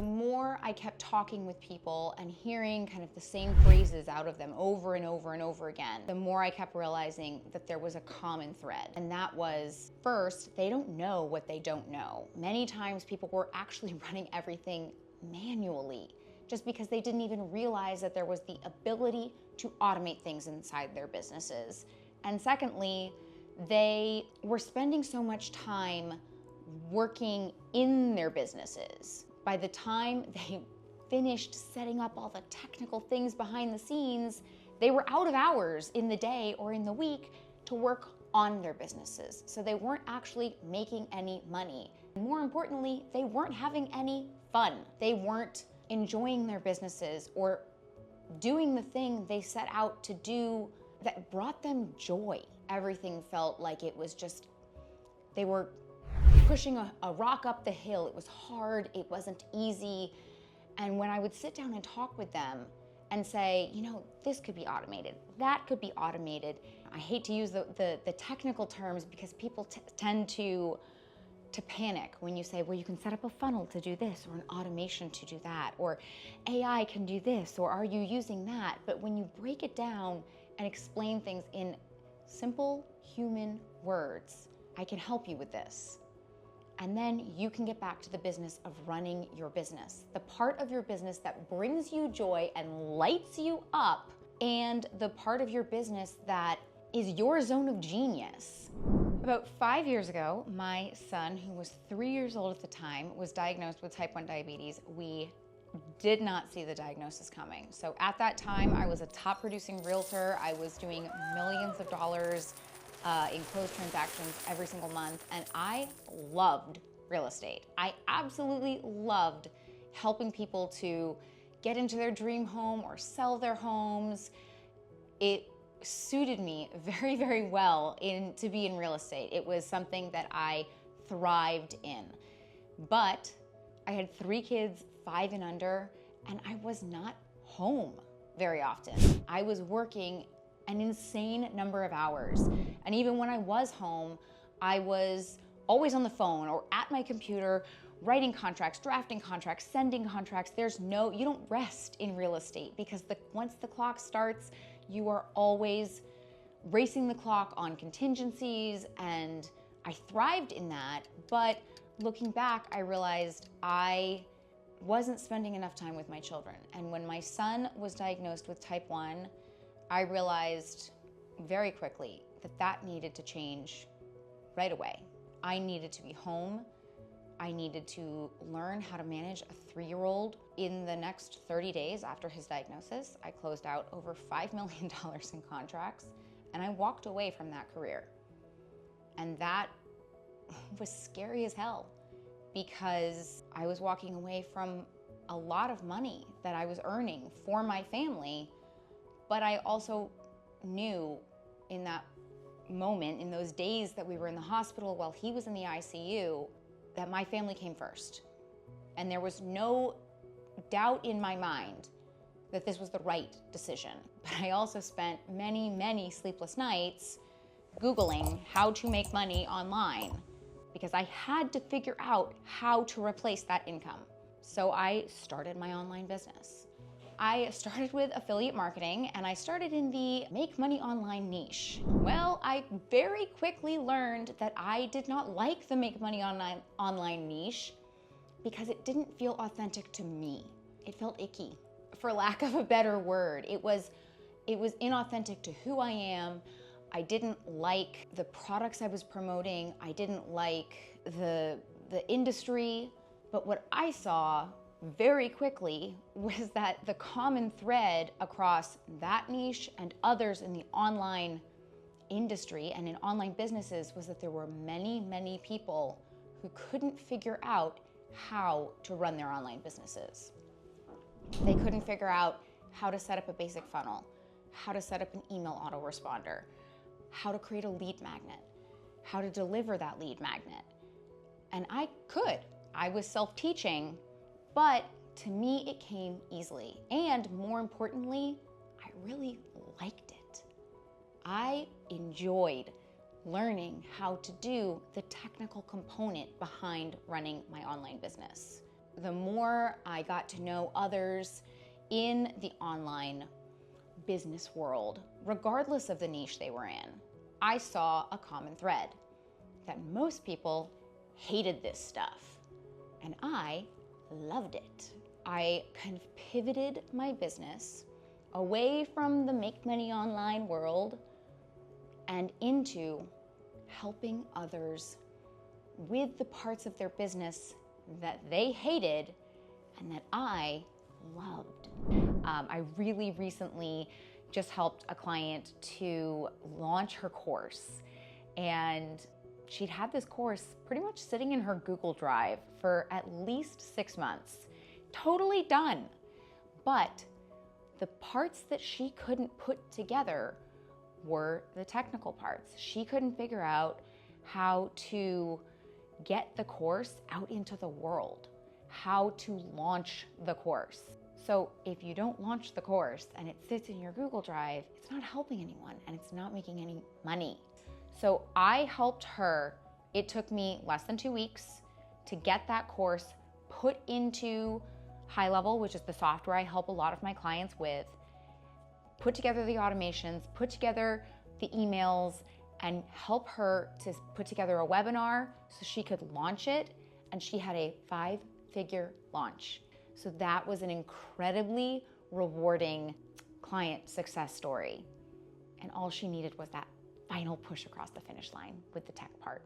The more I kept talking with people and hearing kind of the same phrases out of them over and over and over again, the more I kept realizing that there was a common thread. And that was, first, they don't know what they don't know. Many times people were actually running everything manually, just because they didn't even realize that there was the ability to automate things inside their businesses. And secondly, they were spending so much time working in their businesses. By the time they finished setting up all the technical things behind the scenes, they were out of hours in the day or in the week to work on their businesses. So they weren't actually making any money. And more importantly, they weren't having any fun. They weren't enjoying their businesses or doing the thing they set out to do that brought them joy. Everything felt like it was just, they were pushing a rock up the hill. It was hard, it wasn't easy. And when I would sit down and talk with them and say, you know, this could be automated, that could be automated. I hate to use the technical terms because people tend to panic when you say, well, you can set up a funnel to do this, or an automation to do that, or AI can do this, or are you using that? But when you break it down and explain things in simple human words, I can help you with this. And then you can get back to the business of running your business, the part of your business that brings you joy and lights you up, and the part of your business that is your zone of genius. About 5 years ago, my son, who was 3 years old at the time, was diagnosed with type 1 diabetes. We did not see the diagnosis coming. So at that time, I was a top producing realtor. I was doing millions of dollars in closed transactions every single month, and I loved real estate. I absolutely loved helping people to get into their dream home or sell their homes. It suited me very, very well to be in real estate. It was something that I thrived in. But I had 3 kids, 5 and under, and I was not home very often. I was working an insane number of hours. And even when I was home, I was always on the phone or at my computer, writing contracts, drafting contracts, sending contracts. You don't rest in real estate because once the clock starts, you are always racing the clock on contingencies, and I thrived in that. But looking back, I realized I wasn't spending enough time with my children. And when my son was diagnosed with type 1, I realized very quickly that needed to change right away. I needed to be home. I needed to learn how to manage a 3-year-old. In the next 30 days after his diagnosis, I closed out over $5 million in contracts, and I walked away from that career. And that was scary as hell because I was walking away from a lot of money that I was earning for my family, but I also knew in that moment, in those days that we were in the hospital while he was in the ICU, that my family came first. And there was no doubt in my mind that this was the right decision. But I also spent many, many sleepless nights Googling how to make money online because I had to figure out how to replace that income. So I started my online business. I started with affiliate marketing, and I started in the make money online niche. Well, I very quickly learned that I did not like the make money online niche because it didn't feel authentic to me. It felt icky, for lack of a better word. It was inauthentic to who I am. I didn't like the products I was promoting. I didn't like the industry. But what I saw very quickly was that the common thread across that niche and others in the online industry and in online businesses was that there were many, many people who couldn't figure out how to run their online businesses. They couldn't figure out how to set up a basic funnel, how to set up an email autoresponder, how to create a lead magnet, how to deliver that lead magnet. And I could. I was self-teaching, but to me it came easily. And more importantly, I really liked it. I enjoyed learning how to do the technical component behind running my online business. the more I got to know others in the online business world, regardless of the niche they were in, I saw a common thread that most people hated this stuff, and I loved it. I kind of pivoted my business away from the make money online world and into helping others with the parts of their business that they hated and that I loved. I really recently just helped a client to launch her course, and she'd had this course pretty much sitting in her Google Drive for at least 6 months, totally done. But the parts that she couldn't put together were the technical parts. She couldn't figure out how to get the course out into the world, how to launch the course. So if you don't launch the course and it sits in your Google Drive, it's not helping anyone and it's not making any money. So I helped her. It took me less than 2 weeks to get that course put into High Level, which is the software I help a lot of my clients with, put together the automations, put together the emails, and help her to put together a webinar so she could launch it. And she had a 5-figure launch. So that was an incredibly rewarding client success story. And all she needed was that final push across the finish line with the tech part.